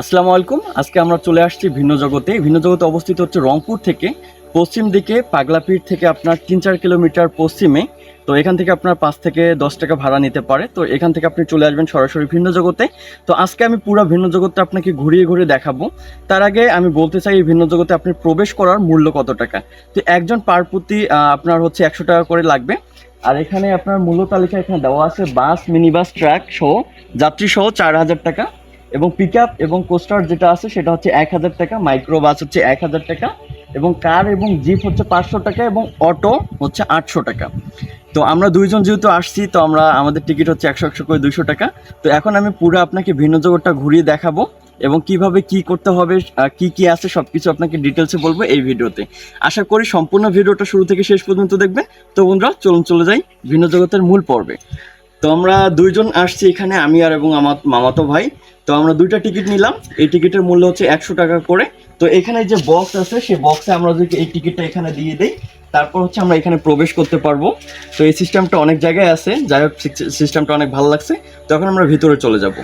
আসসালামু আলাইকুম। আজকে আমরা চলে আসছি ভিন্ন জগতে। ভিন্ন জগতে অবস্থিত হচ্ছে রংপুর থেকে পশ্চিম দিকে পাগলাপীর থেকে আপনার ৩-৪ কিলোমিটার পশ্চিমে। তো এখান থেকে আপনার ৫ থেকে ১০ টাকা ভাড়া নিতে পারে। তো এখান থেকে আপনি চলে আসবেন সরাসরি ভিন্ন জগতে। তো আজকে আমি পুরো ভিন্ন জগৎটা আপনাকে ঘুরিয়ে ঘুরিয়ে দেখাবো। তার আগে আমি বলতে চাই এই ভিন্ন জগতে আপনি প্রবেশ করার মূল্য কত টাকা। তো একজন পার প্রতি আপনার হচ্ছে ১০০ টাকা করে লাগবে। আর এখানে আপনার মূল্য তালিকা এখানে দেওয়া আছে বাস, মিনি বাস, ট্রাক সহ যাত্রী সহ ৪,০০০ টাকা। এবং পিকআপ এবং কোস্টার যেটা আছে সেটা হচ্ছে ১,০০০ টাকা, মাইক্রো বাস হচ্ছে ১,০০০ টাকা, এবং কার এবং জিপ হচ্ছে ৫০০ টাকা, এবং অটো হচ্ছে ৮০০ টাকা। তো আমরা দুইজন যেহেতু আসছি, তো আমাদের টিকিট হচ্ছে ১০০ করে ২০০ টাকা। তো এখন আমি পুরো আপনাকে ভিন্ন জগৎটা ঘুরিয়ে দেখাবো এবং কিভাবে কি করতে হবে, কি কি আছে সবকিছু আপনাকে ডিটেলসে বলবো এই ভিডিওতে। আশা করি সম্পূর্ণ ভিডিওটা শুরু থেকে শেষ পর্যন্ত দেখবেন। তো বন্ধুরা চলুন চলে যাই ভিন্ন জগতের মূল পর্বে। তো আমরা দুইজন আসছি এখানে, আমি আর এবং আমার মামাতো ভাই। তো আমরা দুইটা টিকিট নিলাম। এই টিকিটের মূল্য হচ্ছে ১০০ টাকা করে। তো এখানে যে বক্স আছে সেই বক্সে আমরা যদি এই টিকিটটা এখানে দিয়ে দেই, তারপর হচ্ছে আমরা এখানে প্রবেশ করতে পারবো। তো এই সিস্টেমটা অনেক জায়গায় আছে, যাই হোক সিস্টেমটা অনেক ভালো লাগছে। তো এখন আমরা ভিতরে চলে যাব।